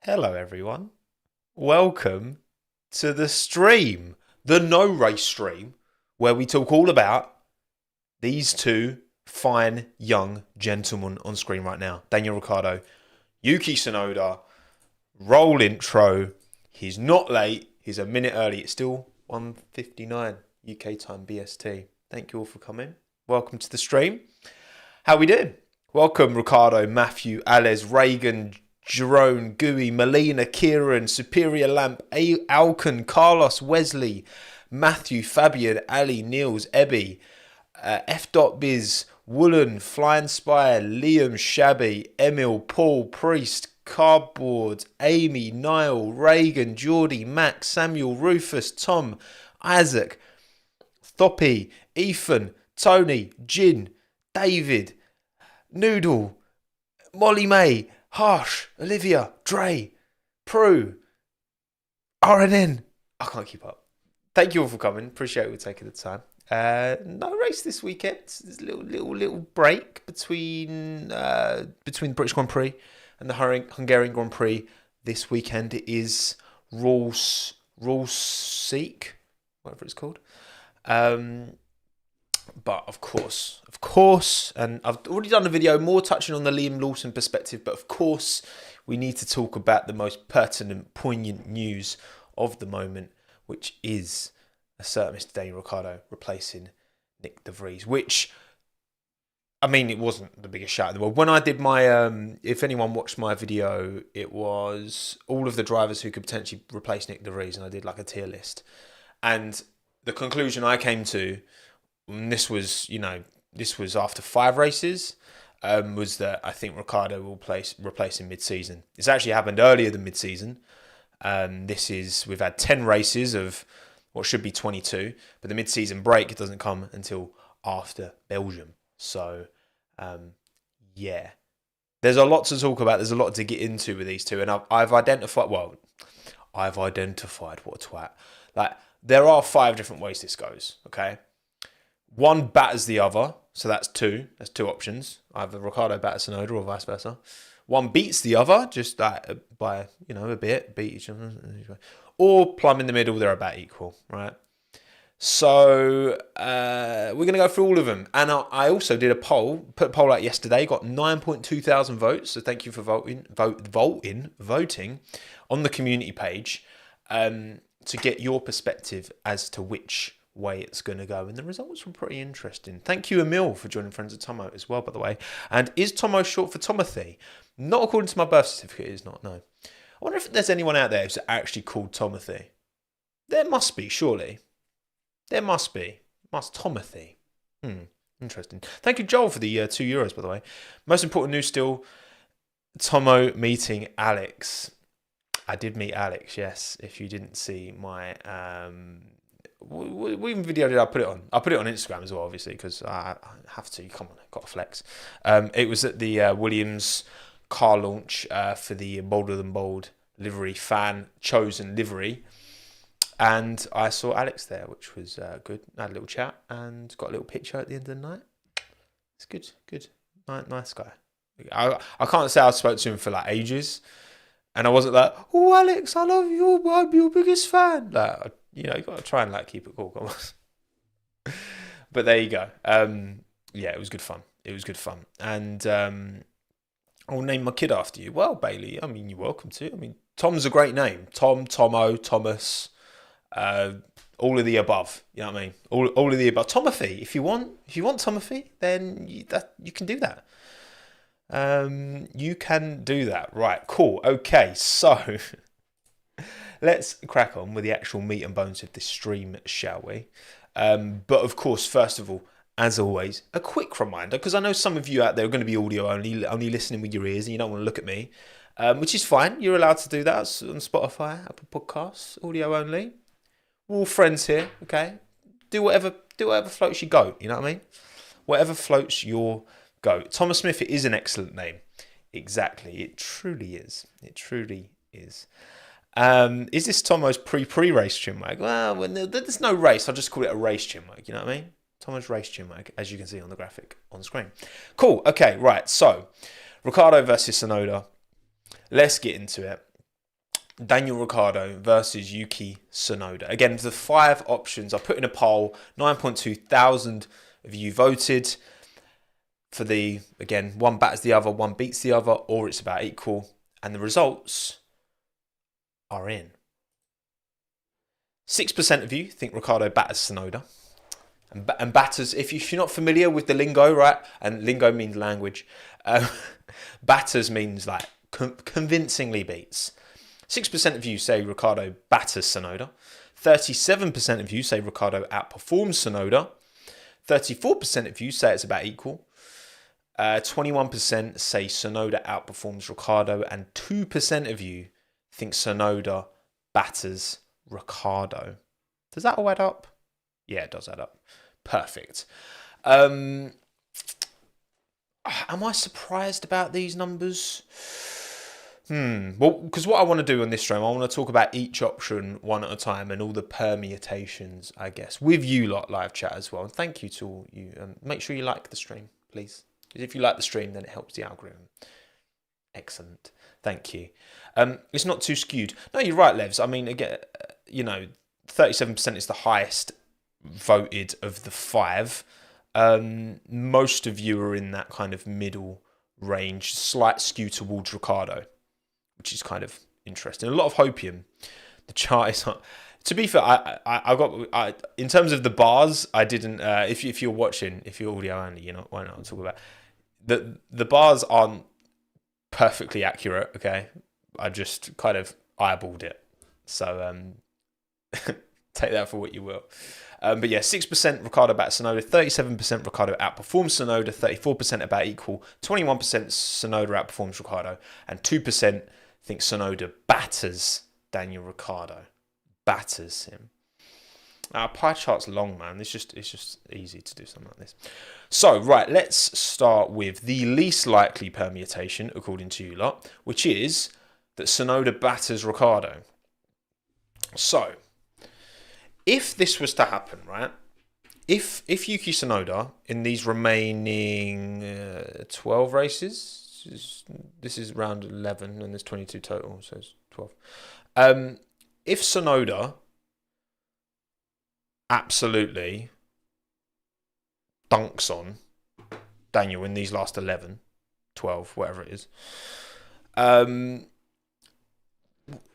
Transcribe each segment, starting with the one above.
Hello, everyone. Welcome to the stream, the no race stream, where we talk all about these two fine young gentlemen on screen right now. Daniel Ricciardo, Yuki Tsunoda, roll intro. He's not late. He's a minute early. It's still 1:59 UK time BST. Thank you all for coming. Welcome to the stream. How we doing? Welcome, Ricardo, Matthew, Ales, Reagan, Jerome, Gooey, Melina, Kieran, Superior Lamp, Alcon, Carlos, Wesley, Matthew, Fabian, Ali, Niels, Ebby, F.Biz, Woolen, Flying Spire, Liam, Shabby, Emil, Paul, Priest, Cardboard, Amy, Niall, Reagan, Geordie, Max, Samuel, Rufus, Tom, Isaac, Thoppy, Ethan, Tony, Jin, David, Noodle, Molly May, Harsh, Olivia, Dre, Prue, RNN. I can't keep up. Thank you all for coming. Appreciate you taking the time. No race this weekend. There's a little break between the British Grand Prix and the Hungarian Grand Prix. This weekend it is Rules Seek, whatever it's called. But of course, and I've already done a video more touching on the Liam Lawson perspective, but of course, we need to talk about the most pertinent, poignant news of the moment, which is a certain Mr. Daniel Ricciardo replacing Nick De Vries, which, I mean, it wasn't the biggest shout in the world. When I did my, if anyone watched my video, it was all of the drivers who could potentially replace Nick De Vries, and I did like a tier list. And the conclusion I came to, and this was after 5 races, was that I think Ricciardo will replace him mid-season. It's actually happened earlier than mid-season. We've had 10 races of what should be 22, but the mid-season break doesn't come until after Belgium. So, yeah. There's a lot to talk about. There's a lot to get into with these two. And I've identified, what a twat. Like, there are 5 different ways this goes, okay? One batters the other, so that's 2. That's 2 options. Either Ricciardo batters Tsunoda or vice versa. One beats the other, just that by a bit, beat each other, or plumb in the middle. They're about equal, right? So we're going to go through all of them, and I also did put a poll out yesterday. Got 9.2 thousand votes, so thank you for voting on the community page to get your perspective as to which way it's going to go, and the results were pretty interesting. Thank you, Emil, for joining Friends of Tommo as well, by the way. And is Tommo short for Tomothy? Not according to my birth certificate, it is not, no. I wonder if there's anyone out there who's actually called Tomothy. There must be, surely. There must be. Tomothy. Interesting. Thank you, Joel, for the €2, by the way. Most important news still, Tommo meeting Alex. I did meet Alex, yes. If you didn't see my we even videoed it. I put it on Instagram as well, obviously, because I have to. Come on, got to flex. It was at the Williams car launch for the Bolder Than Bold livery, fan chosen livery, and I saw Alex there, which was good. I had a little chat and got a little picture at the end of the night. It's good, nice guy. I can't say I spoke to him for like ages, and I wasn't like, oh, Alex, I love you, I'm your biggest fan. Like, you got to try and like keep it cool. But there you go. Yeah, it was good fun. And I'll name my kid after you. Well, Bailey, I mean, you're welcome to. I mean, Tom's a great name. Tom, Tommo, Thomas, all of the above. You know what I mean? All of the above. Tomothy, if you want Tomothy, then you can do that. You can do that. Right, cool. Okay, so let's crack on with the actual meat and bones of this stream, shall we? But of course, first of all, as always, a quick reminder, because I know some of you out there are going to be audio only listening with your ears, and you don't want to look at me, which is fine. You're allowed to do that on Spotify, Apple Podcasts, audio only. We're all friends here, okay? Do whatever floats your goat, you know what I mean? Whatever floats your goat. Thomas Smith, it is an excellent name. Exactly, it truly is. Is this Tommo's pre-race Chinwag? Well, when there's no race, I'll just call it a race Chinwag, you know what I mean? Tommo's race Chinwag, as you can see on the graphic on the screen. Cool, okay, right, so Ricciardo versus Tsunoda. Let's get into it. Daniel Ricciardo versus Yuki Tsunoda. Again, the 5 options. I put in a poll. 9.2 thousand of you voted for the, again, one batters the other, one beats the other, or it's about equal. And the results are in. 6% of you think Ricciardo batters Tsunoda. And batters, if you're not familiar with the lingo, right? And lingo means language. Batters means like convincingly beats. 6% of you say Ricciardo batters Tsunoda. 37% of you say Ricciardo outperforms Tsunoda. 34% of you say it's about equal. 21% say Tsunoda outperforms Ricciardo. And 2% of you think Tsunoda batters Ricciardo. Does that all add up? Yeah, it does add up. Perfect. Am I surprised about these numbers? Well, because what I want to do on this stream, I want to talk about each option one at a time and all the permutations, I guess, with you lot live chat as well. And thank you to all you. Make sure you like the stream, please. Because if you like the stream, then it helps the algorithm. Excellent. Thank you. It's not too skewed. No, you're right, Levs. I mean, again, 37% is the highest voted of the 5. Most of you are in that kind of middle range, slight skew towards Ricciardo, which is kind of interesting. A lot of hopium. The chart is not. To be fair, I in terms of the bars, I didn't. If you're watching, if you're audio only, why not talk about the bars aren't perfectly accurate. Okay, I just kind of eyeballed it. So take that for what you will. But yeah, 6% Ricciardo batters Tsunoda, 37% Ricciardo outperforms Tsunoda, 34% about equal, 21% Tsunoda outperforms Ricciardo, and 2% think Tsunoda batters Daniel Ricciardo. Batters him. Our pie chart's long, man. It's just easy to do something like this. So, right, let's start with the least likely permutation, according to you lot, which is that Tsunoda batters Ricciardo. So, if this was to happen, right? If Yuki Tsunoda in these remaining 12 races, this is round 11 and there's 22 total, so it's 12. If Tsunoda absolutely dunks on Daniel in these last 11, 12, whatever it is,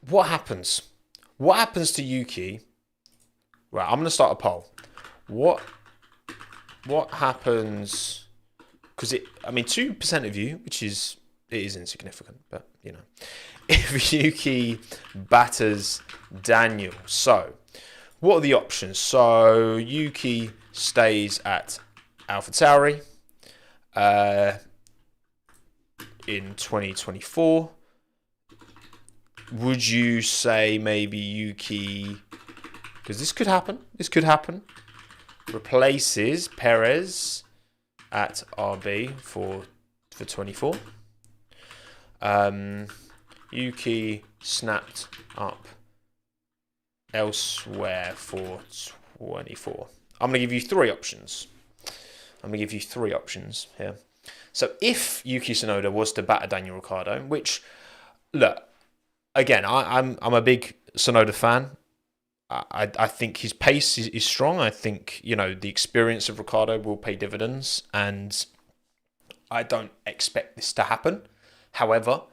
what happens? What happens to Yuki? Right, I'm going to start a poll. What happens? Because 2% of you, it is insignificant, but if Yuki batters Daniel. So, what are the options? So, Yuki stays at AlphaTauri in 2024. Would you say maybe Yuki, because this could happen, replaces Perez at RB for 24. Yuki snapped up elsewhere for 24. I'm going to give you 3 options. Here. So if Yuki Tsunoda was to batter Daniel Ricciardo, which, look, again, I'm a big Tsunoda fan. I think his pace is strong. I think, the experience of Ricciardo will pay dividends, and I don't expect this to happen. However,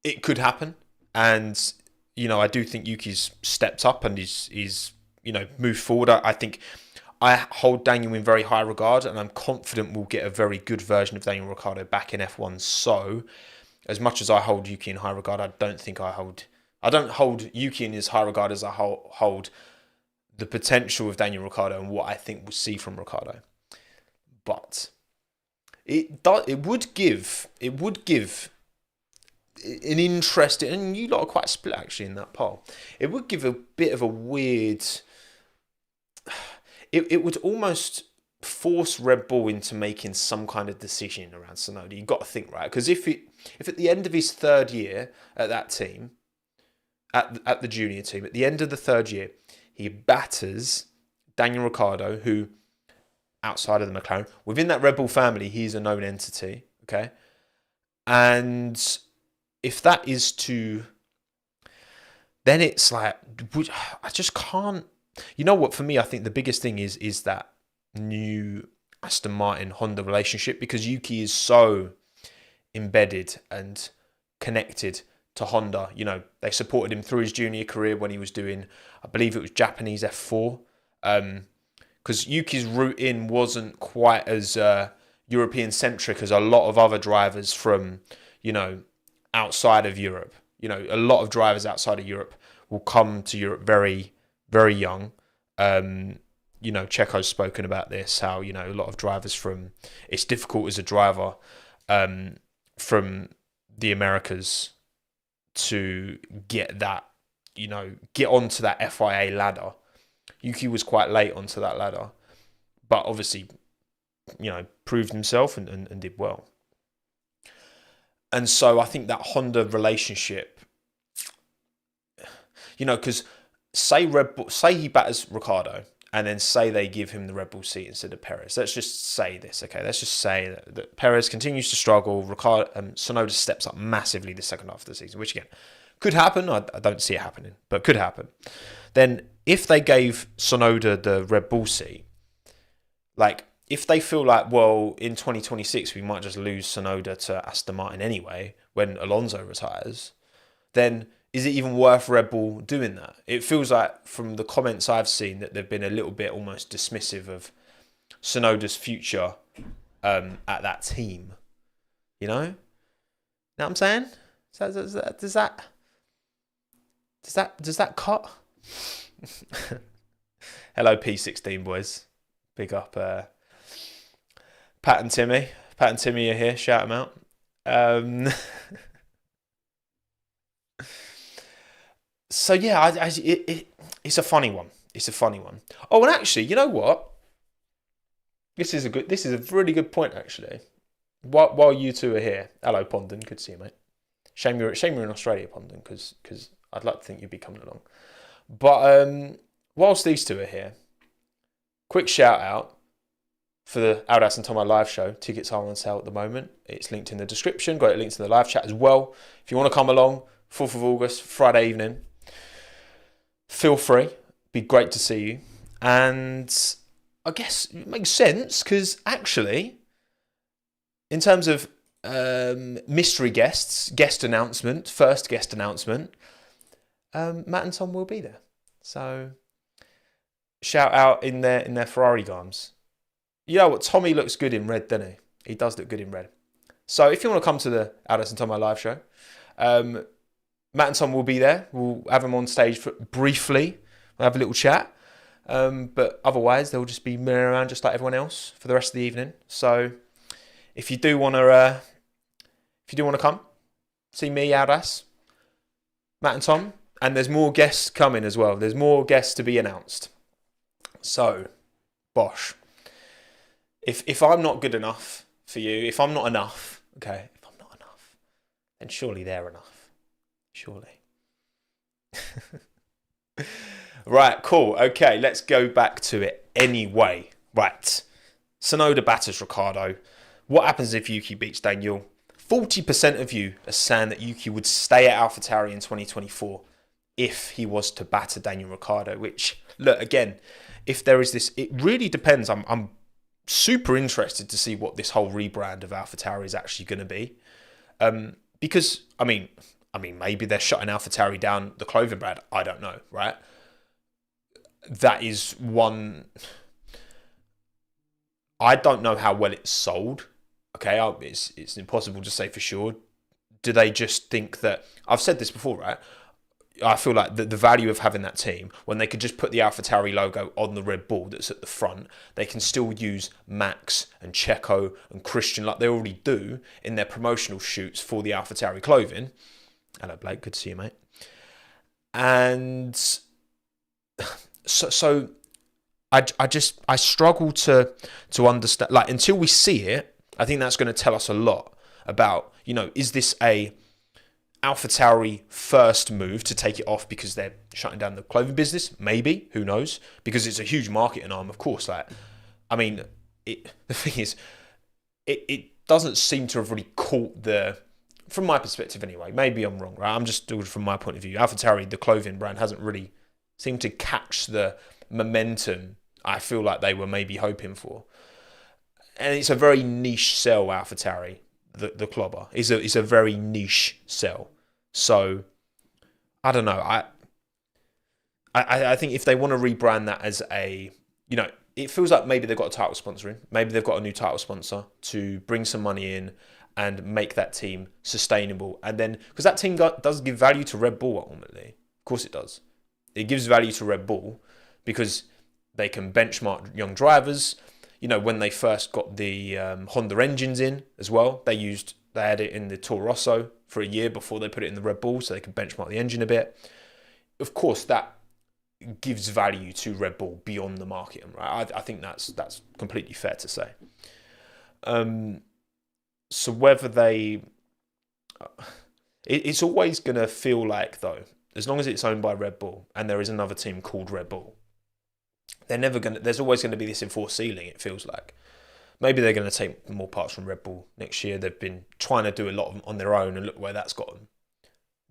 it could happen, and I do think Yuki's stepped up and is moved forward. I think I hold Daniel in very high regard, and I'm confident we'll get a very good version of Daniel Ricciardo back in F1. So, as much as I hold Yuki in high regard, I don't hold Yuki in as high regard as I hold the potential of Daniel Ricciardo and what I think we'll see from Ricciardo. But it would give an interesting, and you lot are quite split actually in that poll. It would give a bit of a weird. It would almost force Red Bull into making some kind of decision around Tsunoda. You've got to think, right? Because if at the end of his 3rd year at that team, at the junior team, at the end of the 3rd year, he batters Daniel Ricciardo, who, outside of the McLaren, within that Red Bull family, he's a known entity, okay? And if that is to then it's like, I just can't. You know what? For me, I think the biggest thing is that new Aston Martin Honda relationship, because Yuki is so embedded and connected to Honda. You know, they supported him through his junior career when he was doing, I believe it was Japanese F4. Because Yuki's route in wasn't quite as European centric as a lot of other drivers from, you know, outside of Europe. You know, a lot of drivers outside of Europe will come to Europe very, very young. You know, Checo's spoken about this, how, you know, a lot of drivers from, it's difficult as a driver from the Americas to get that, you know, get onto that FIA ladder. Yuki was quite late onto that ladder, but obviously, you know, proved himself and did well. And so I think that Honda relationship, you know, because say he batters Ricciardo, and then say they give him the Red Bull seat instead of Perez. Let's just say this, okay? Let's just say that Perez continues to struggle. Tsunoda steps up massively the second half of the season, which again could happen. I don't see it happening, but could happen. Then if they gave Tsunoda the Red Bull seat, like if they feel like, well, in 2026 we might just lose Tsunoda to Aston Martin anyway when Alonso retires, then is it even worth Red Bull doing that? It feels like from the comments I've seen that they've been a little bit almost dismissive of Tsunoda's future at that team. You know what I'm saying? Does that cut? Hello, P16 boys. Big up Pat and Timmy. Pat and Timmy are here. Shout them out. So yeah, it's a funny one. It's a funny one. Oh, and actually, you know what? This is a really good point actually. While you two are here, hello Pondon, good to see you, mate. Shame you're in Australia, Pondon, because I'd like to think you'd be coming along. But whilst these two are here, quick shout out for the Aldas and Tommo live show. Tickets are on sale at the moment. It's linked in the description. Got it linked in the live chat as well. If you want to come along, 4th of August, Friday evening, feel free. Be great to see you. And I guess it makes sense because actually, in terms of mystery guests, first guest announcement, Matt and Tom will be there. So shout out in their Ferrari garms. You know what? Tommy looks good in red, doesn't he? He does look good in red. So if you want to come to the Aldas and Tommo live show, Matt and Tom will be there. We'll have them on stage briefly. We'll have a little chat. But otherwise, they'll just be milling around just like everyone else for the rest of the evening. So if you do want to come, see me, Aldas, Matt and Tom, and there's more guests coming as well. There's more guests to be announced. So, bosh. If I'm not good enough for you, if I'm not enough, okay, if I'm not enough, then surely they're enough. Surely. Right, cool. Okay, let's go back to it anyway. Right. Tsunoda batters Ricciardo. What happens if Yuki beats Daniel? 40% of you are saying that Yuki would stay at AlphaTauri in 2024 if he was to batter Daniel Ricciardo, which, look, again, if there is this, it really depends. I'm super interested to see what this whole rebrand of AlphaTauri is actually going to be. Because, I mean, maybe they're shutting AlphaTauri down the clothing brand. I don't know, right? That is one. I don't know how well it's sold. Okay, it's impossible to say for sure. Do they just think that... I've said this before, right? I feel like the value of having that team, when they could just put the AlphaTauri logo on the Red Bull that's at the front, they can still use Max and Checo and Christian like they already do in their promotional shoots for the AlphaTauri clothing. Hello, Blake. Good to see you, mate. And so I struggle to understand. Like, until we see it, I think that's going to tell us a lot about, you know, is this a AlphaTauri first move to take it off because they're shutting down the clothing business? Maybe. Who knows? Because it's a huge marketing arm, of course. Like, I mean, the thing is, it doesn't seem to have really caught the from my perspective anyway, maybe I'm wrong, right? I'm just doing from my point of view. AlphaTauri, the clothing brand, hasn't really seemed to catch the momentum I feel like they were maybe hoping for. And it's a very niche sell, AlphaTauri, the clobber. It's a very niche sell. So, I don't know. I think if they want to rebrand that as a, it feels like maybe they've got a title sponsor in. Maybe they've got a new title sponsor to bring some money in and make that team sustainable. And then, because that team does give value to Red Bull ultimately. Of course it does. It gives value to Red Bull because they can benchmark young drivers. When they first got the Honda engines in as well, they had it in the Toro Rosso for a year before they put it in the Red Bull so they could benchmark the engine a bit. Of course, that gives value to Red Bull beyond the marketing, right? I think that's completely fair to say. So whether it's always going to feel like, though, as long as it's owned by Red Bull and there is another team called Red Bull, there's always going to be this enforced ceiling, it feels like. Maybe they're going to take more parts from Red Bull next year. They've been trying to do a lot of them on their own, and look where that's got them.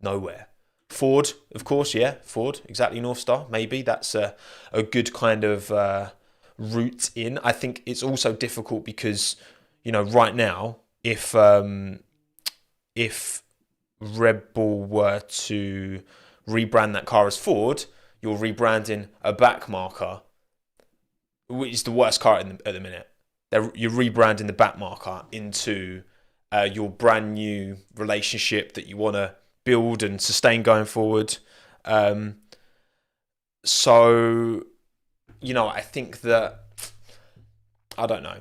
Nowhere. Ford, of course, yeah. Ford, exactly, North Star. Maybe that's a good kind of route in. I think it's also difficult because, right now, if Red Bull were to rebrand that car as Ford, you're rebranding a back marker, which is the worst car at the minute. You're rebranding the back marker into your brand new relationship that you want to build and sustain going forward. So, I think that, I don't know.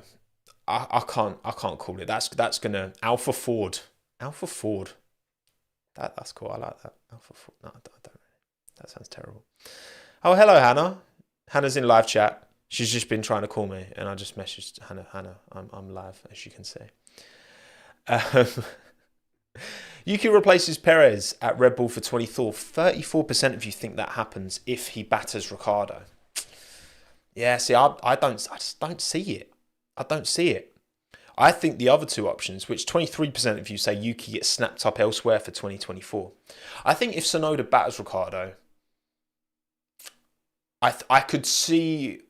I can't call it. That's gonna Alpha Ford. That's cool. I like that. Alpha Ford. No, I don't really. That sounds terrible. Oh, hello, Hannah. Hannah's in live chat. She's just been trying to call me, and I just messaged Hannah. I'm live, as you can see. Yuki replaces Perez at Red Bull for 24. 34% of you think that happens if he batters Ricciardo. Yeah, see, I just don't see it. I don't see it. I think the other two options, which 23% of you say Yuki gets snapped up elsewhere for 2024. I think if Tsunoda batters Ricciardo, I could see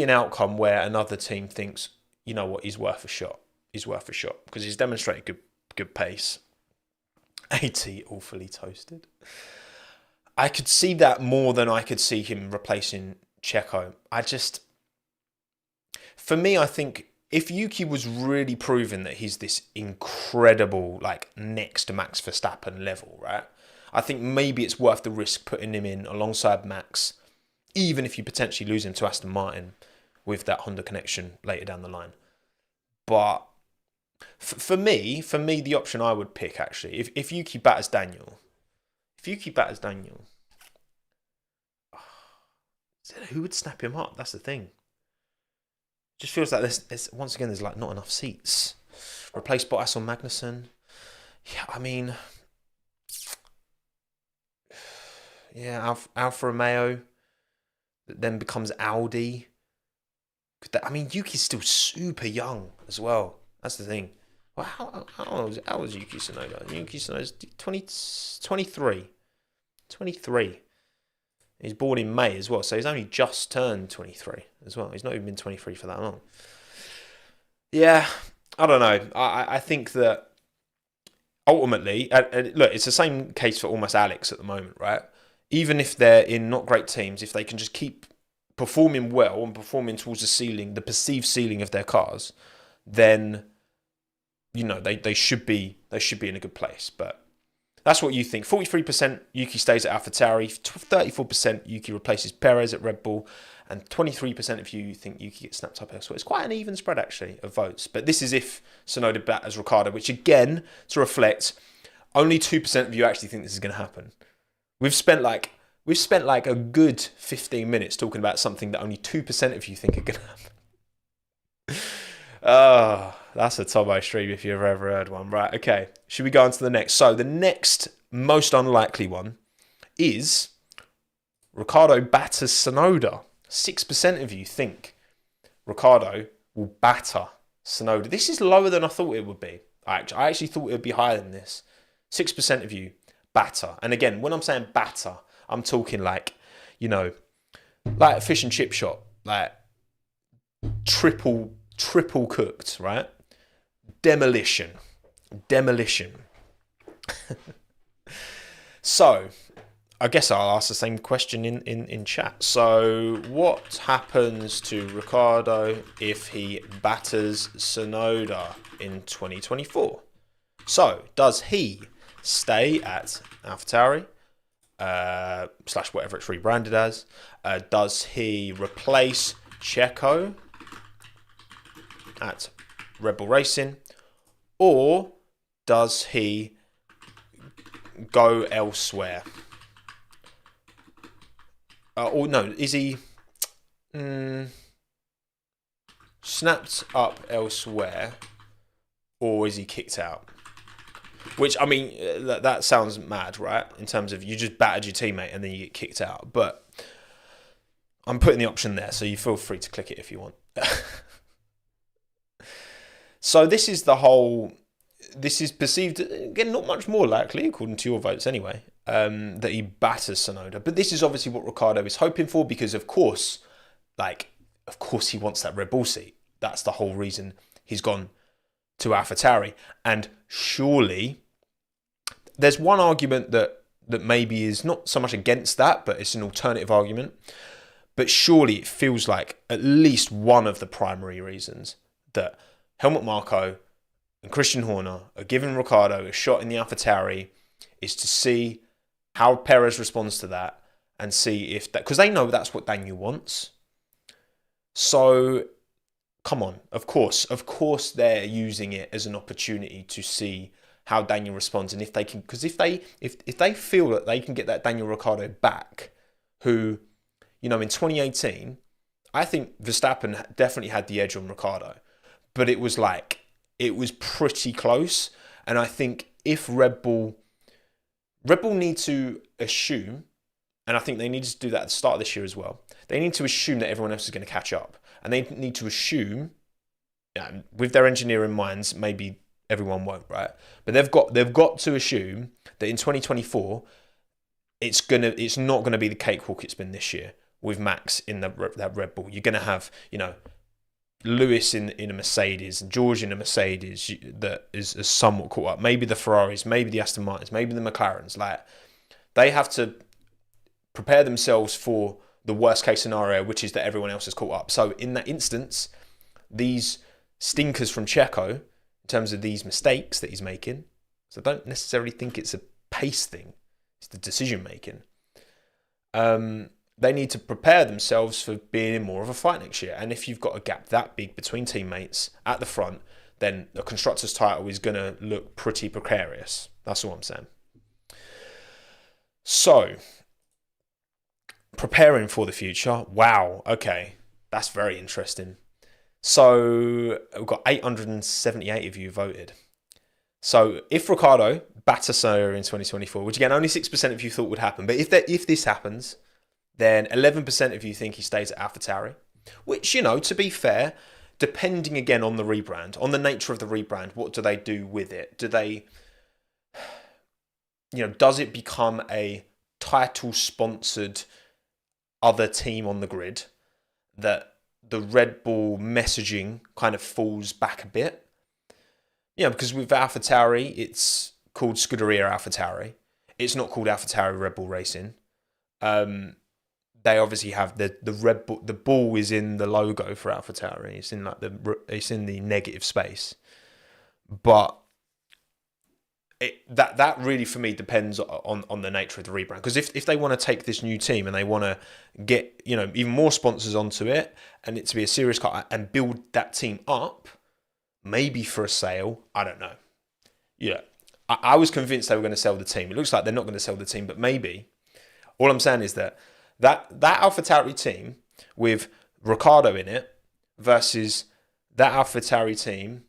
an outcome where another team thinks, you know what, he's worth a shot. Because he's demonstrated good pace. AT awfully toasted. I could see that more than I could see him replacing Checo. For me, I think if Yuki was really proving that he's this incredible, next to Max Verstappen level, right? I think maybe it's worth the risk putting him in alongside Max, even if you potentially lose him to Aston Martin with that Honda connection later down the line. But for me, the option I would pick, actually, if Yuki batters Daniel, who would snap him up? That's the thing. Just feels like there's once again, there's not enough seats. Replace Bottas or Magnussen. Yeah, I mean, yeah, Alfa Romeo that then becomes Audi. Yuki's still super young as well. That's the thing. Well, how old is Yuki Tsunoda? Yuki Tsunoda's 23. 23. He's born in May as well, so he's only just turned 23 as well. He's not even been 23 for that long. Yeah, I don't know. I think that ultimately, look, it's the same case for almost Alex at the moment, right? Even if they're in not great teams, if they can just keep performing well and performing towards the perceived ceiling of their cars, then they should be in a good place. But that's what you think. 43% Yuki stays at AlphaTauri, 34% Yuki replaces Perez at Red Bull, and 23% of you think Yuki gets snapped up elsewhere. It's quite an even spread, actually, of votes. But this is if Tsunoda batters Ricciardo, which, again, to reflect, only 2% of you actually think this is going to happen. We've spent a good 15 minutes talking about something that only 2% of you think are going to happen. Oh, that's a Tommo stream if you've ever heard one. Right, okay. Should we go on to the next? So the next most unlikely one is Ricciardo batters Tsunoda. 6% of you think Ricciardo will batter Tsunoda. This is lower than I thought it would be. I actually thought it would be higher than this. 6% of you batter. And again, when I'm saying batter, I'm talking like, you know, like a fish and chip shop, like triple cooked, right? Demolition. So, I guess I'll ask the same question in chat. So, what happens to Ricciardo if he batters Tsunoda in 2024? So, does he stay at AlphaTauri, / whatever it's rebranded as? Does he replace Checo at Red Bull Racing? Or does he go elsewhere? Or no, is he snapped up elsewhere, or is he kicked out? Which, I mean, that sounds mad, right? In terms of you just battered your teammate and then you get kicked out. But I'm putting the option there, so you feel free to click it if you want. So this is perceived, again, not much more likely, according to your votes anyway, that he batters Tsunoda. But this is obviously what Ricciardo is hoping for, because of course he wants that Red Bull seat. That's the whole reason he's gone to AlphaTauri. And surely, there's one argument that maybe is not so much against that, but it's an alternative argument. But surely it feels like at least one of the primary reasons that Helmut Marko and Christian Horner are giving Ricciardo a shot in the AlphaTauri is to see how Perez responds to that, and see if that, because they know that's what Daniel wants. So, come on, of course they're using it as an opportunity to see how Daniel responds, and if they can, because if they feel that they can get that Daniel Ricciardo back, who, you know, in 2018, I think Verstappen definitely had the edge on Ricciardo, but it was pretty close. And I think if Red Bull need to assume, and I think they need to do that at the start of this year as well, they need to assume that everyone else is going to catch up. And they need to assume, with their engineering minds, maybe everyone won't, right? But they've got to assume that in 2024, it's not gonna be the cakewalk it's been this year with Max in that Red Bull. You're gonna have, you know, Lewis in a Mercedes, George in a Mercedes that is somewhat caught up. Maybe the Ferraris, maybe the Aston Martins, maybe the McLarens. Like, they have to prepare themselves for the worst case scenario, which is that everyone else is caught up. So in that instance, these stinkers from Checo, in terms of these mistakes that he's making, so I don't necessarily think it's a pace thing, it's the decision making. They need to prepare themselves for being in more of a fight next year. And if you've got a gap that big between teammates at the front, then the Constructors' title is going to look pretty precarious. That's all I'm saying. So, preparing for the future. Wow, okay. That's very interesting. So, we've got 878 of you voted. So, if Ricciardo batters Tsunoda in 2024, which again, only 6% of you thought would happen, but if this happens, then 11% of you think he stays at AlphaTauri, which, you know, to be fair, depending again on the rebrand, on the nature of the rebrand, what do they do with it? Do they, you know, does it become a title-sponsored other team on the grid that the Red Bull messaging kind of falls back a bit? You know, because with AlphaTauri, it's called Scuderia AlphaTauri. It's not called AlphaTauri Red Bull Racing. They obviously have the Red Bull. The ball is in the logo for AlphaTauri. It's in the negative space, but that really for me depends on the nature of the rebrand. Because if they want to take this new team and they want to get, you know, even more sponsors onto it and it to be a serious cut and build that team up, maybe for a sale, I don't know. Yeah, I was convinced they were going to sell the team. It looks like they're not going to sell the team, but maybe. All I'm saying is that AlphaTauri team with Ricciardo in it versus that AlphaTauri team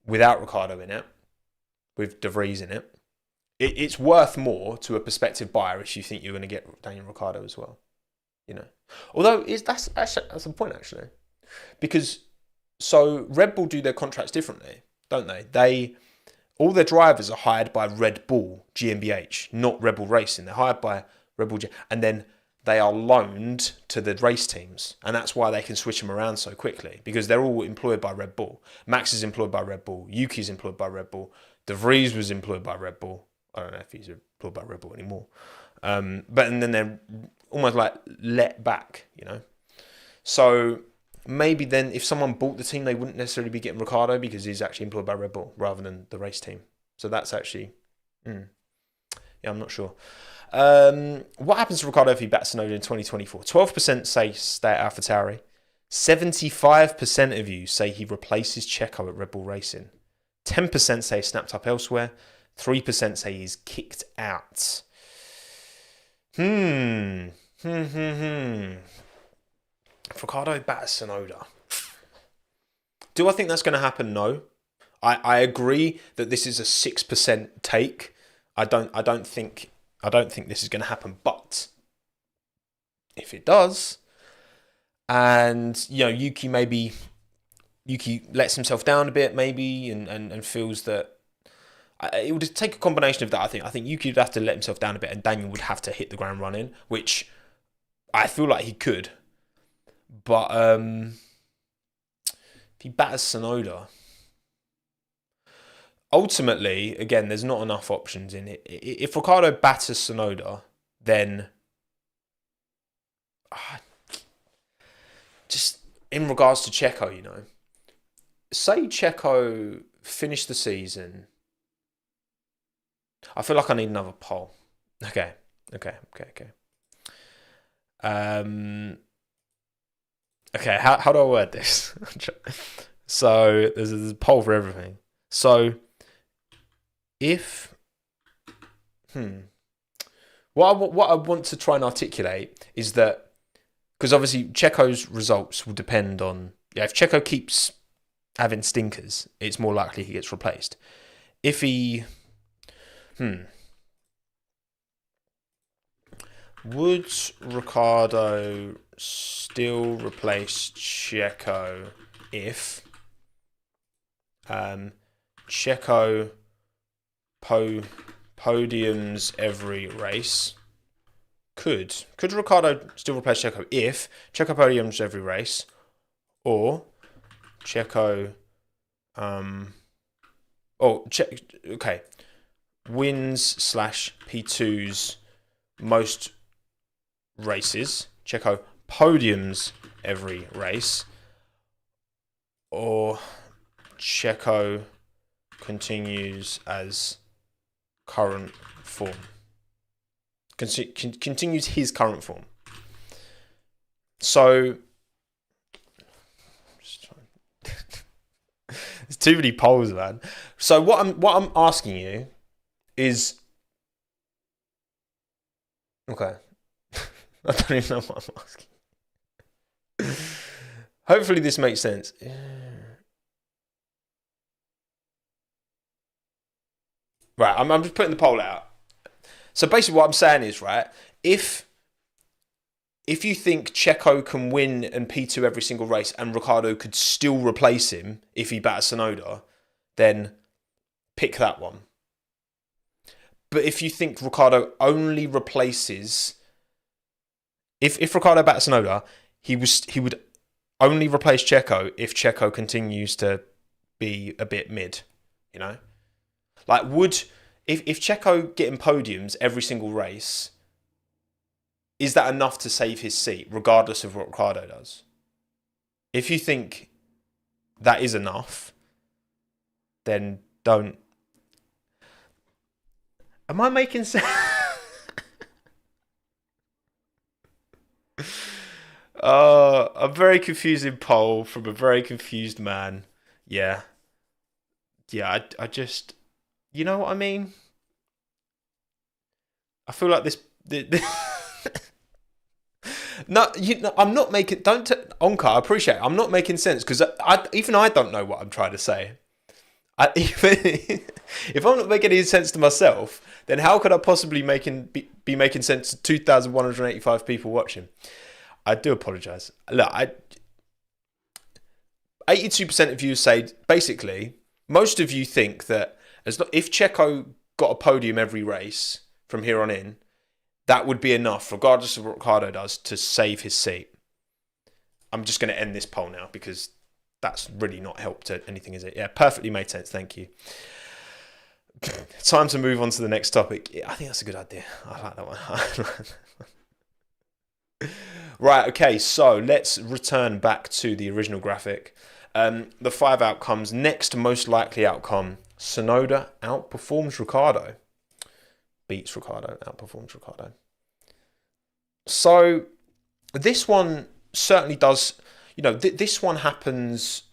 without Ricciardo in it, with De Vries in it, it's worth more to a prospective buyer if you think you're going to get Daniel Ricciardo as well. You know, although that's a point actually, because So Red Bull do their contracts differently, don't they? All their drivers are hired by Red Bull GmbH, not Red Bull Racing. They're hired by Red Bull, and then they are loaned to the race teams, and that's why they can switch them around so quickly, because they're all employed by Red Bull. Max is employed by Red Bull. Yuki's employed by Red Bull. De Vries was employed by Red Bull. I don't know if he's employed by Red Bull anymore. But and then they're almost like let back, you know. So maybe then if someone bought the team, they wouldn't necessarily be getting Ricciardo because he's actually employed by Red Bull rather than the race team. So that's actually, yeah, I'm not sure. What happens to Ricciardo if he bats Tsunoda in 2024? 12% say stay at AlphaTauri. 75% of you say he replaces Checo at Red Bull Racing. 10% say snapped up elsewhere. 3% say he's kicked out. If Ricciardo bats Tsunoda, do I think that's going to happen? No. I agree that this is a 6% take. I don't think this is going to happen. But if it does, and you know Yuki lets himself down a bit maybe, and feels that it would take a combination of that. I think Yuki would have to let himself down a bit, and Daniel would have to hit the ground running, which I feel like he could. But if he batters Tsunoda, ultimately, again, there's not enough options in it. If Ricciardo batters Tsunoda, then just in regards to Checo, you know, say Checo finished the season. I feel like I need another poll. Okay. Okay, how do I word this? So there's a poll for everything. So if what I want to try and articulate is that, because obviously Checo's results will depend on, if Checo keeps having stinkers, it's more likely he gets replaced. If he would Ricciardo still replace Checo if Checo podiums every race? Could Ricciardo still replace Checo if Checo podiums every race, or Checo wins / P2s most races, Checo podiums every race, or Checo continues as current form. Continues his current form. So there's too many polls, man. So what I'm asking you is, okay, I don't even know what I'm asking. Hopefully this makes sense. Right, I'm just putting the poll out. So basically what I'm saying is, right, if you think Checo can win and P2 every single race and Ricciardo could still replace him if he batters Tsunoda, then pick that one. But if you think Ricciardo only replaces, if Ricciardo batters Tsunoda, he would only replace Checo if Checo continues to be a bit mid, you know? Like, if Checo getting podiums every single race, is that enough to save his seat, regardless of what Ricciardo does? If you think that is enough, then don't. Am I making sense? A very confusing poll from a very confused man. Yeah. I just, you know what I mean? I feel like this. No, I'm not making. Onka, I appreciate it. I'm not making sense because even I don't know what I'm trying to say. If I'm not making any sense to myself, then how could I possibly be making sense to 2,185 people watching? I do apologise. Look, 82% of you say, basically, most of you think that if Checo got a podium every race from here on in, that would be enough, regardless of what Ricciardo does, to save his seat. I'm just going to end this poll now because that's really not helped anything, is it? Yeah, perfectly made sense. Thank you. Time to move on to the next topic. Yeah, I think that's a good idea. I like that one. Right, okay, so let's return back to the original graphic. The 5 outcomes. Next most likely outcome, Tsunoda outperforms Ricciardo. Beats Ricciardo, outperforms Ricciardo. So this one certainly does, this one happens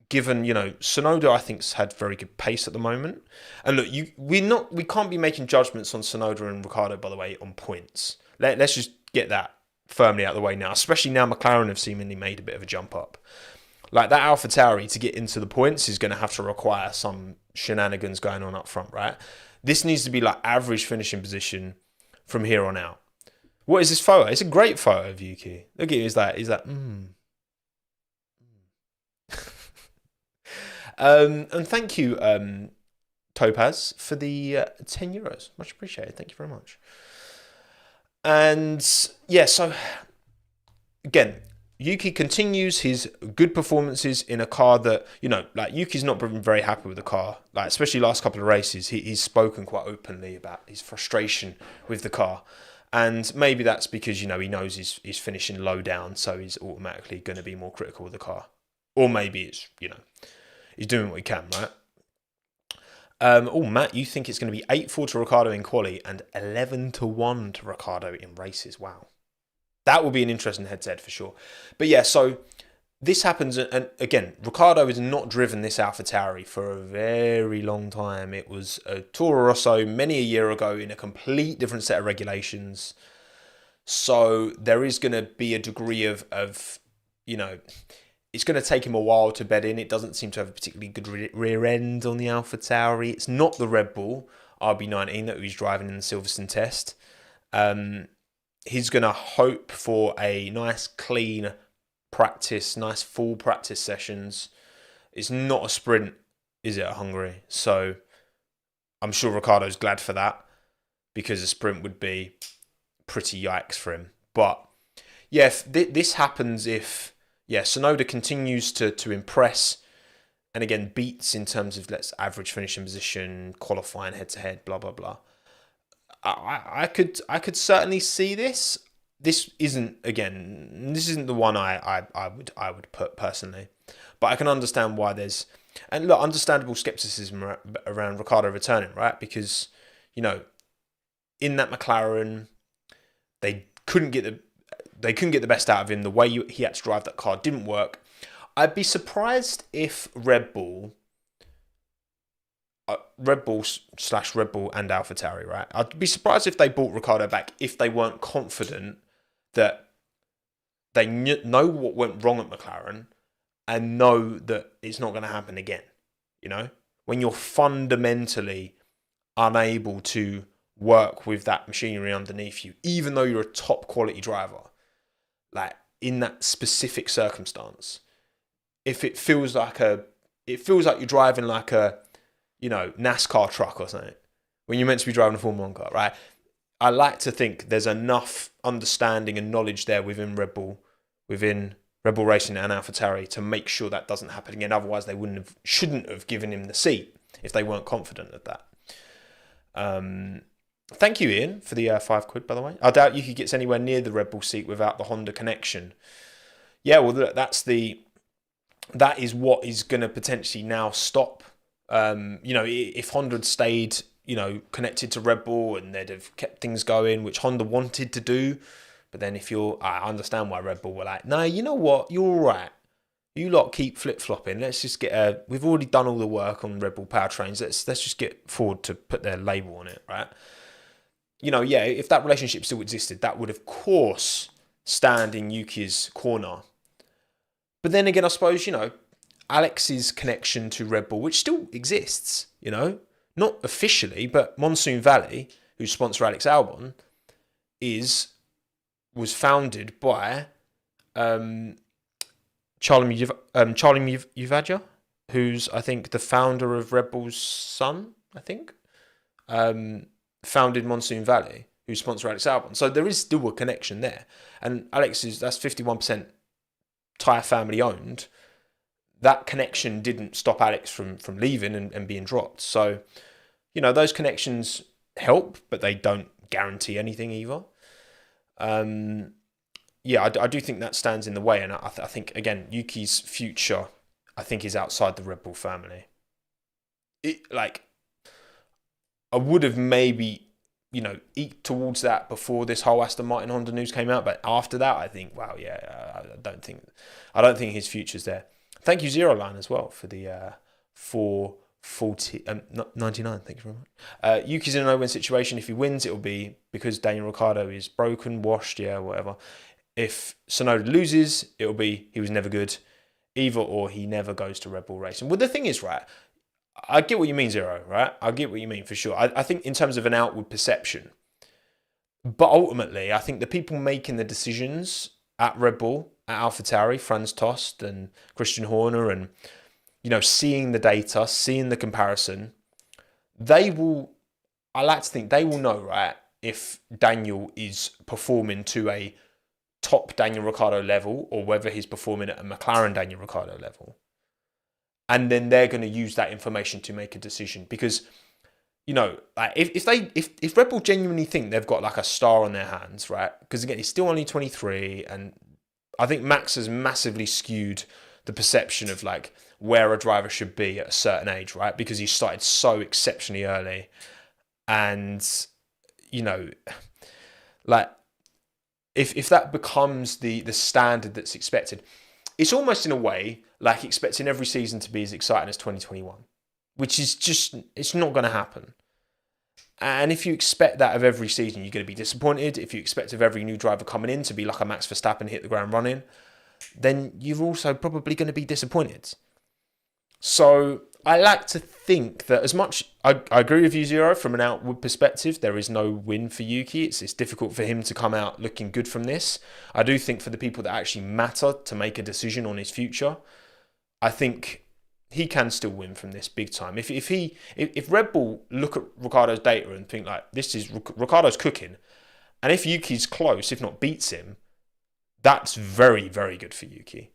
given, Tsunoda, I think, has had very good pace at the moment. And look, we can't be making judgments on Tsunoda and Ricciardo, by the way, on points. Let's just get that firmly out of the way now, especially now McLaren have seemingly made a bit of a jump up. Like that AlphaTauri to get into the points is going to have to require some shenanigans going on up front, right? This needs to be like average finishing position from here on out. What is this photo? It's a great photo of Yuki. Look at it. He's like. And thank you, Topaz, for the €10. Much appreciated. Thank you very much. And yeah, so again, Yuki continues his good performances in a car that, like Yuki's not been very happy with the car. Like, especially last couple of races, he's spoken quite openly about his frustration with the car. And maybe that's because, he knows he's finishing low down, so he's automatically going to be more critical of the car. Or maybe it's, he's doing what he can, right? Matt, you think it's going to be 8-4 to Ricciardo in quali and 11-1 to Ricciardo in races. Wow. That will be an interesting head-to-head for sure. But yeah, so this happens, and again, Ricciardo has not driven this AlphaTauri for a very long time. It was a Toro Rosso many a year ago in a complete different set of regulations. So there is going to be a degree of it's going to take him a while to bed in. It doesn't seem to have a particularly good rear end on the AlphaTauri. It's not the Red Bull RB19 that he's driving in the Silverstone test. He's going to hope for a nice, clean practice, nice full practice sessions. It's not a sprint, is it, at Hungary? So I'm sure Ricciardo's glad for that because a sprint would be pretty yikes for him. But yeah, if this happens if Tsunoda continues to impress and again beats in terms of average finishing position, qualifying head to head, blah blah blah. I could certainly see this. This isn't the one I would put personally, but I can understand why there's understandable skepticism around Ricciardo returning, right? Because in that McLaren they couldn't get the best out of him. The way he had to drive that car didn't work. I'd be surprised if Red Bull and AlphaTauri, right? I'd be surprised if they brought Ricciardo back if they weren't confident that they know what went wrong at McLaren and know that it's not going to happen again. When you're fundamentally unable to work with that machinery underneath you, even though you're a top quality driver, like in that specific circumstance, if it feels like you're driving like a NASCAR truck or something when you're meant to be driving a Formula 1 car, right? I like to think there's enough understanding and knowledge there within Red Bull Racing and AlphaTauri to make sure that doesn't happen again. Otherwise, they shouldn't have given him the seat if they weren't confident of that. Thank you, Ian, for the £5, by the way. I doubt Yuki gets anywhere near the Red Bull seat without the Honda connection. Yeah, well, that is what is going to potentially now stop. If Honda had stayed, connected to Red Bull and they'd have kept things going, which Honda wanted to do. But then I understand why Red Bull were like, no, you know what? You're all right. You lot keep flip-flopping. Let's just we've already done all the work on Red Bull powertrains. Let's just get Ford to put their label on it, right? If that relationship still existed, that would, of course, stand in Yuki's corner. But then again, I suppose, Alex's connection to Red Bull, which still exists, not officially, but Monsoon Valley, who sponsor Alex Albon, was founded by Uvadja, who's I think the founder of Red Bull's son, I think, founded Monsoon Valley, who sponsor Alex Albon. So there is still a connection there. And Alex that's 51% Tyre family owned. That connection didn't stop Alex from leaving and being dropped. So, those connections help, but they don't guarantee anything either. I do think that stands in the way. And I think, again, Yuki's future, I think, is outside the Red Bull family. I would have maybe, eked towards that before this whole Aston Martin Honda news came out. But after that, I think, I don't think his future's there. Thank you, Zero Line, as well, for the 440 Thank you very much. Yuki's in a no-win situation. If he wins, it'll be because Daniel Ricciardo is broken, washed, whatever. If Tsunoda loses, it'll be he was never good. Either or, he never goes to Red Bull Racing. Well, the thing is, right, I get what you mean, Zero, right? I get what you mean, for sure. I think in terms of an outward perception. But ultimately, I think the people making the decisions at Red Bull, at AlphaTauri, Franz Tost and Christian Horner, and, seeing the data, seeing the comparison, I like to think they will know, right, if Daniel is performing to a top Daniel Ricciardo level or whether he's performing at a McLaren Daniel Ricciardo level. And then they're going to use that information to make a decision. Because, if Red Bull genuinely think they've got like a star on their hands, right? Because again, he's still only 23, and I think Max has massively skewed the perception of like where a driver should be at a certain age, right? Because he started so exceptionally early. And, if that becomes the standard that's expected, it's almost in a way like expecting every season to be as exciting as 2021, which is just, it's not going to happen. And if you expect that of every season, you're going to be disappointed. If you expect of every new driver coming in to be like a Max Verstappen, hit the ground running, then you're also probably going to be disappointed. So I like to think that as much, I agree with you, Zero, from an outward perspective, there is no win for Yuki. It's difficult for him to come out looking good from this. I do think for the people that actually matter to make a decision on his future, I think he can still win from this big time. If Red Bull look at Ricciardo's data and think like, this is Ricciardo's cooking, and if Yuki's close, if not beats him, that's very, very good for Yuki.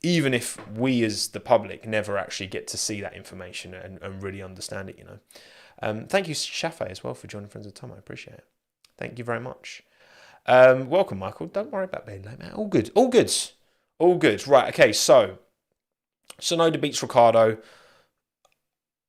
Even if we as the public never actually get to see that information and really understand it, Thank you, Shafe, as well, for joining Friends of Tommo. I appreciate it. Thank you very much. Welcome, Michael. Don't worry about being late, man. All good. All good. All good. Right, okay, so Tsunoda beats Ricciardo.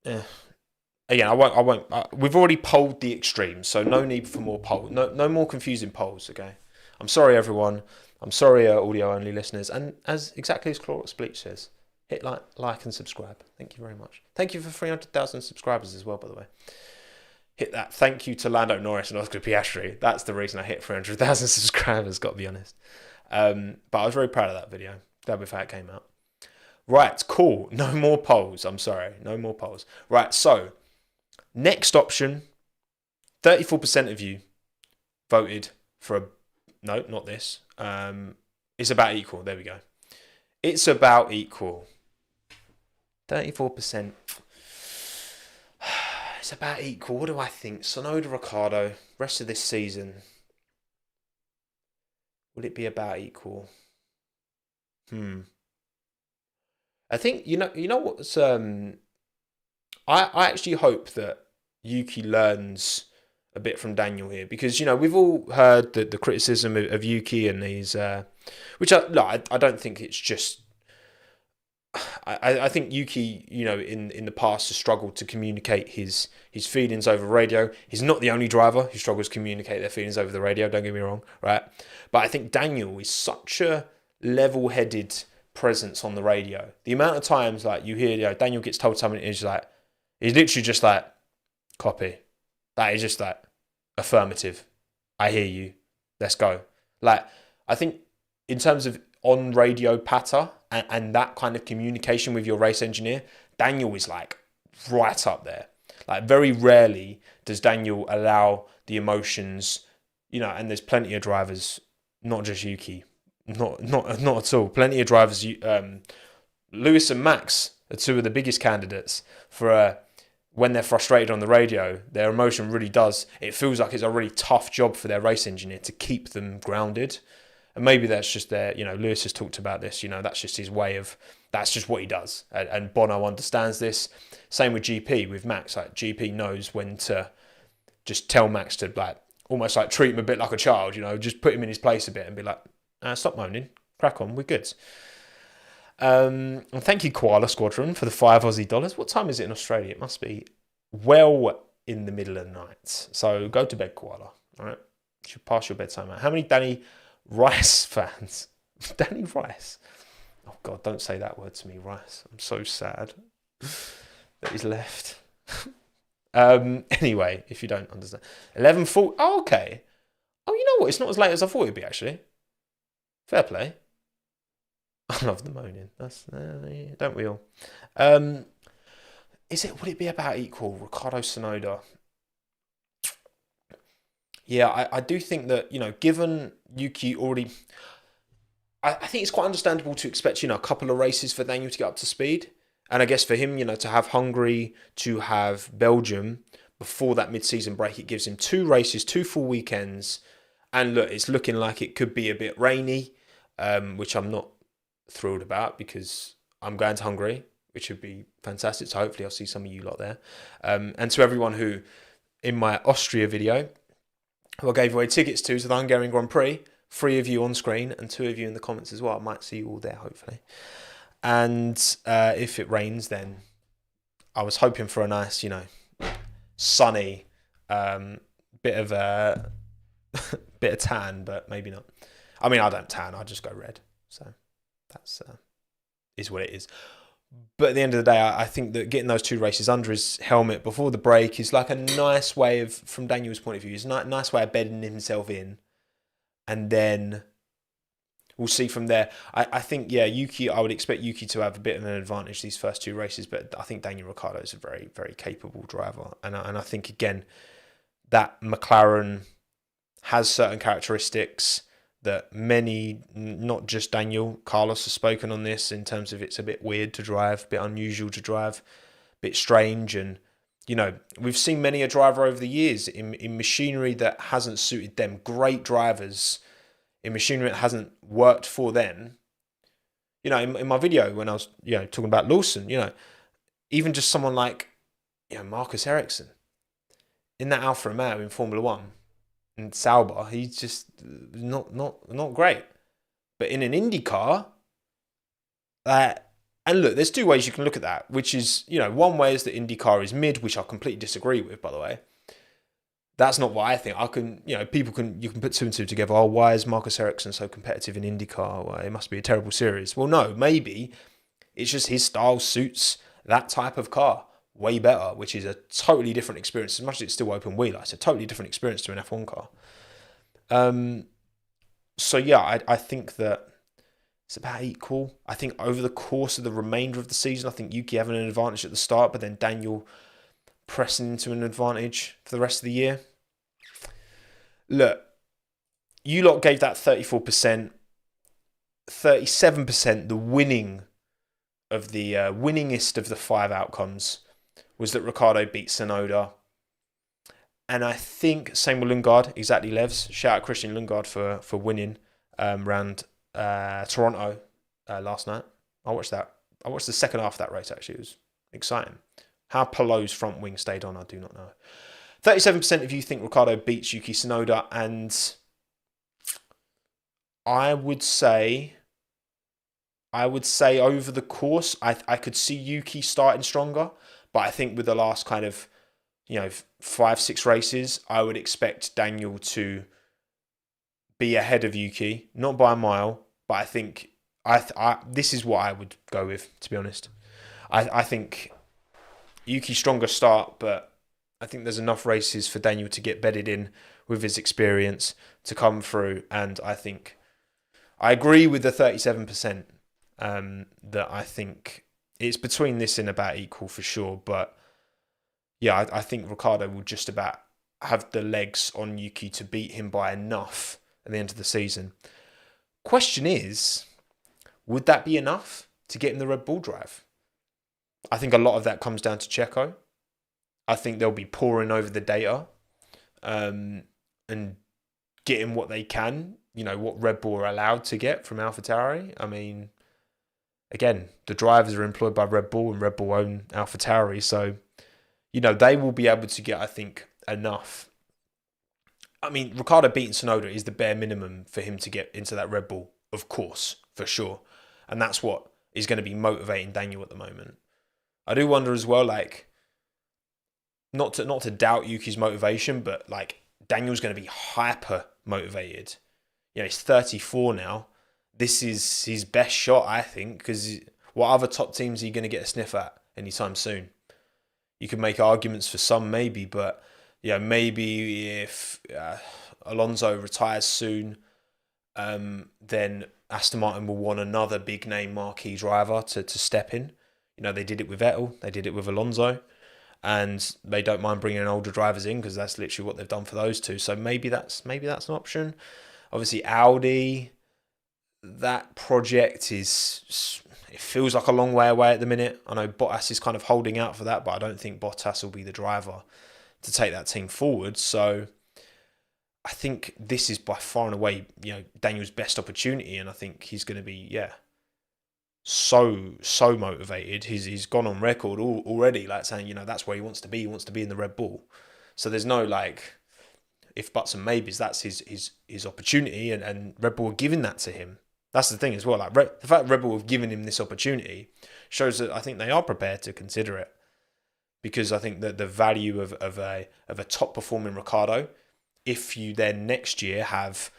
Again, I won't. We've already polled the extremes, so no need for more polls. No more confusing polls, okay? I'm sorry, everyone. I'm sorry, audio-only listeners. And exactly as Clorox Bleach says, hit like and subscribe. Thank you very much. Thank you for 300,000 subscribers as well, by the way. Hit that. Thank you to Lando Norris and Oscar Piastri. That's the reason I hit 300,000 subscribers, got to be honest. But I was very proud of that video. Glad with how it came out. Right, cool. No more polls. I'm sorry. No more polls. Right, so next option, 34% of you voted for a... No, not this. It's about equal. There we go. It's about equal. 34%. It's about equal. What do I think? Tsunoda, Ricciardo, rest of this season. Will it be about equal? I think, you know what's... I actually hope that Yuki learns a bit from Daniel here, because we've all heard the criticism of Yuki and his which I don't think it's just I think Yuki in the past has struggled to communicate his feelings over radio. He's not the only driver who struggles to communicate their feelings over the radio, don't get me wrong, right? But I think Daniel is such a level-headed presence on the radio. The amount of times like you hear Daniel gets told something, he's literally just like, copy. That is just like, affirmative. I hear you. Let's go. Like, I think in terms of on radio patter and that kind of communication with your race engineer, Daniel is like right up there. Like, very rarely does Daniel allow the emotions, and there's plenty of drivers, not just Yuki, Not at all. Plenty of drivers. Lewis and Max are two of the biggest candidates for when they're frustrated on the radio. Their emotion really does. It feels like it's a really tough job for their race engineer to keep them grounded. And maybe that's just their, Lewis has talked about this, that's just his way of, that's just what he does. And Bono understands this. Same with GP, with Max. Like GP knows when to just tell Max to almost treat him a bit like a child, just put him in his place a bit and be like, stop moaning, crack on, we're good. And thank you, Koala Squadron, for the $5 Aussie. What time is it in Australia? It must be well in the middle of the night. So go to bed, Koala. All right, you should pass your bedtime out. How many Danny Rice fans? Danny Rice. Oh God, don't say that word to me, Rice. I'm so sad that he's left. Anyway, if you don't understand, 11:40. Oh, okay. Oh, you know what? It's not as late as I thought it'd be. Actually, fair play. I love the moaning. Don't we all? Would it be about equal? Ricciardo Tsunoda. Yeah, I do think that, given Yuki already, I think it's quite understandable to expect, a couple of races for Daniel to get up to speed. And I guess for him, to have Hungary, to have Belgium before that mid-season break, it gives him 2 races, 2 full weekends. And look, it's looking like it could be a bit rainy, which I'm not thrilled about because I'm going to Hungary, which would be fantastic. So hopefully I'll see some of you lot there. And to everyone who, in my Austria video, who I gave away tickets to the Hungarian Grand Prix, 3 of you on screen and 2 of you in the comments as well. I might see you all there, hopefully. And if it rains, then I was hoping for a nice, sunny, bit of tan, but maybe not. I mean, I don't tan, I just go red. So that's is what it is. But at the end of the day, I think that getting those 2 races under his helmet before the break is like a nice way of, from Daniel's point of view, is a nice way of bedding himself in. And then we'll see from there. I think, Yuki, I would expect Yuki to have a bit of an advantage these first 2 races, but I think Daniel Ricciardo is a very, very capable driver. And I think, again, that McLaren has certain characteristics that many, not just Daniel, Carlos has spoken on this in terms of it's a bit weird to drive, a bit unusual to drive, a bit strange. And, we've seen many a driver over the years in machinery that hasn't suited them, great drivers in machinery that hasn't worked for them. In my video when I was, talking about Lawson, even just someone like, Marcus Ericsson in that Alfa Romeo in Formula One, and Sauber, he's just not great. But in an Indy car, and look, there's 2 ways you can look at that, which is, one way is that Indy car is mid, which I completely disagree with, by the way. That's not what I think. You can put 2 and 2 together. Oh, why is Marcus Ericsson so competitive in IndyCar? Well, it must be a terrible series. Well, no, maybe it's just his style suits that type of car way better, which is a totally different experience. As much as it's still open wheeler, it's a totally different experience to an F1 car. So yeah, I think that it's about equal. I think over the course of the remainder of the season, I think Yuki having an advantage at the start, but then Daniel pressing into an advantage for the rest of the year. Look, you lot gave that 34%, 37%, the winning of the winningest of the 5 outcomes was that Ricciardo beat Tsunoda. And I think same with Lundgaard, exactly, Levs. Shout out Christian Lundgaard for winning around Toronto last night. I watched that. I watched the second half of that race, actually. It was exciting. How Pallou's front wing stayed on, I do not know. 37% of you think Ricciardo beats Yuki Tsunoda, and I would say over the course, I could see Yuki starting stronger, but I think with the last kind of, 5-6 races, I would expect Daniel to be ahead of Yuki, not by a mile, but I think this is what I would go with, to be honest. I think Yuki stronger start, but I think there's enough races for Daniel to get bedded in with his experience to come through, and I think I agree with the 37%. That I think it's between this and about equal for sure. But yeah, I think Ricciardo will just about have the legs on Yuki to beat him by enough at the end of the season. Question is, would that be enough to get him the Red Bull drive? I think a lot of that comes down to Checo. I think they'll be poring over the data and getting what they can, what Red Bull are allowed to get from AlphaTauri. I mean, again, the drivers are employed by Red Bull and Red Bull own AlphaTauri. So, they will be able to get, I think, enough. I mean, Ricciardo beating Tsunoda is the bare minimum for him to get into that Red Bull, of course, for sure. And that's what is going to be motivating Daniel at the moment. I do wonder as well, not to doubt Yuki's motivation, but Daniel's going to be hyper motivated. He's 34 now. This is his best shot, I think, because what other top teams are you going to get a sniff at anytime soon? You could make arguments for some, maybe, but maybe if Alonso retires soon, then Aston Martin will want another big name marquee driver to step in. They did it with Vettel, they did it with Alonso, and they don't mind bringing older drivers in because that's literally what they've done for those two. So maybe that's an option. Obviously, Audi, that project it feels like a long way away at the minute. I know Bottas is kind of holding out for that, but I don't think Bottas will be the driver to take that team forward. So I think this is by far and away, Daniel's best opportunity, and I think he's going to be, so motivated. He's gone on record already, saying, that's where he wants to be. He wants to be in the Red Bull. So there's no if buts and maybes. That's his opportunity, and Red Bull are giving that to him. That's the thing as well. The fact Red Bull have given him this opportunity shows that I think they are prepared to consider it, because I think that the value of a top performing Ricciardo, if you then next year have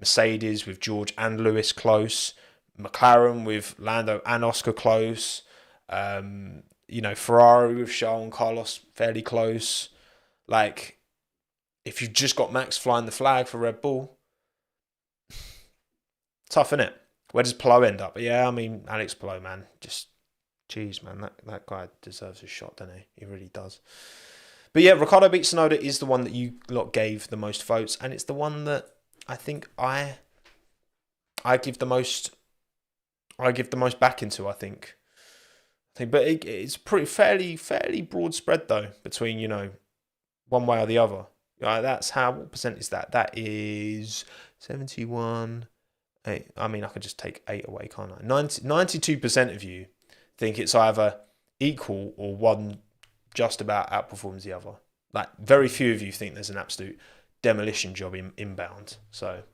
Mercedes with George and Lewis close, McLaren with Lando and Oscar close, Ferrari with Charles and Carlos fairly close. If you've just got Max flying the flag for Red Bull, tough, innit? Where does Palou end up? Yeah, I mean, Alex Palou, man, just, jeez, man, that guy deserves a shot, doesn't he? He really does. But yeah, Ricciardo beats Tsunoda is the one that you lot gave the most votes, and it's the one that I think I give the most backing to, I think. But it's pretty fairly broad spread though between one way or the other. That's how. What percent is that? That is 71. 8. I mean, I could just take 8 away, can't I? 92% of you think it's either equal or one just about outperforms the other. Very few of you think there's an absolute demolition job inbound. So.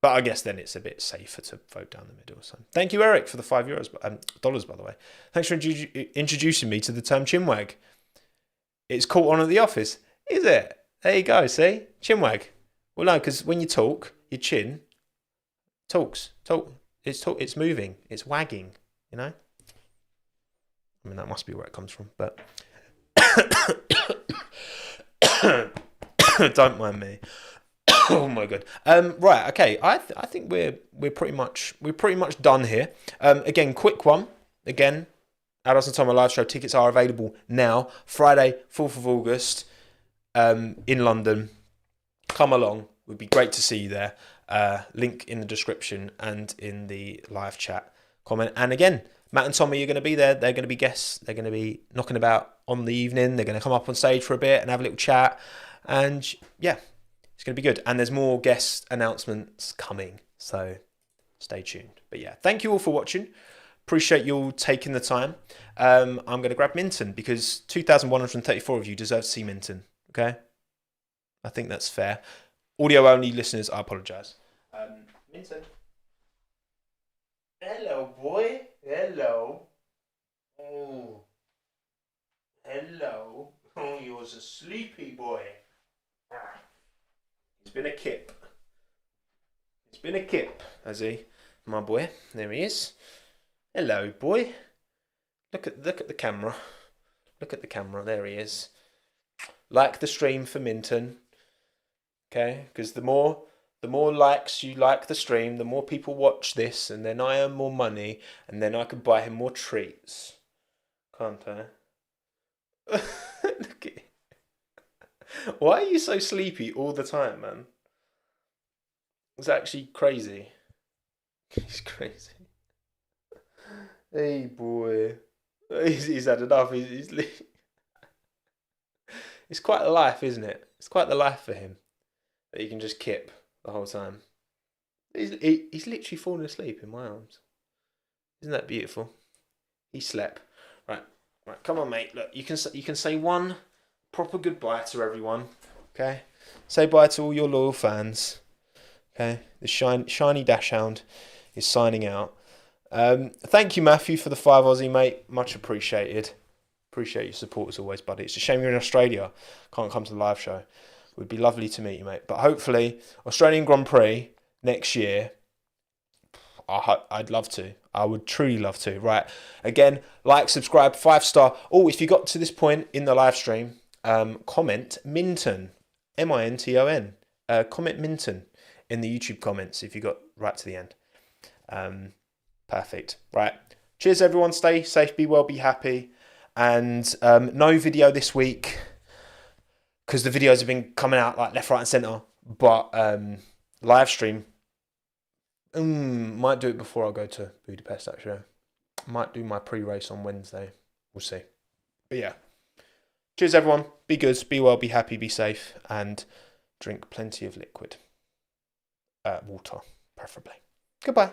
But I guess then it's a bit safer to vote down the middle. So thank you, Eric, for the $5, by the way. Thanks for introducing me to the term Chinwag. It's caught on at the office, is it? There you go. See, Chinwag. Well, no, because when you talk, your chin talks. It's moving. It's wagging. I mean, that must be where it comes from. But don't mind me. Oh my god. Right. Okay. I think we're pretty much done here. Again, quick one. Again, Adults and Tommo live show tickets are available now. Friday, 4th of August, in London. Come along. It would be great to see you there. Link in the description and in the live chat comment. And again, Matt and Tommy are going to be there. They're going to be guests. They're going to be knocking about on the evening. They're going to come up on stage for a bit and have a little chat. And yeah. It's going to be good. And there's more guest announcements coming. So stay tuned. But yeah, thank you all for watching. Appreciate you all taking the time. I'm going to grab Minton because 2,134 of you deserve to see Minton. Okay? I think that's fair. Audio only listeners, I apologise. Minton. Hello, boy. Hello. Oh. Hello. Oh, you're a sleepy boy. It's been a kip. Has he? My boy. There he is. Hello, boy. Look at the camera. Look at the camera. There he is. Like the stream for Minton. Okay? Because the more likes you like the stream, the more people watch this, and then I earn more money, and then I can buy him more treats. Can't I? Look at Why are you so sleepy all the time, man? It's actually crazy. He's crazy. Hey, boy. He's had enough. It's quite a life, isn't it? It's quite the life for him that he can just kip the whole time. He's literally falling asleep in my arms. Isn't that beautiful? He slept. Right, right. Come on, mate. Look, you can say one proper goodbye to everyone. Okay, say bye to all your loyal fans. Okay, the shiny dash hound is signing out. Thank you, Matthew, for the 5 Aussie, mate. Much appreciated. Appreciate your support as always, buddy. It's a shame you're in Australia. Can't come to the live show. It would be lovely to meet you, mate. But hopefully, Australian Grand Prix next year. I'd love to. I would truly love to. Right. Again, like, subscribe, 5-star. Oh, if you got to this point in the live stream, comment Minton. Minton. Comment Minton in the YouTube comments if you got right to the end. Perfect. Right. Cheers, everyone. Stay safe, be well, be happy. And no video this week because the videos have been coming out like left, right, and centre. But live stream, might do it before I go to Budapest, actually. Might do my pre-race on Wednesday. We'll see. But yeah. Cheers, everyone. Be good, be well, be happy, be safe, and drink plenty of liquid. Water, preferably. Goodbye.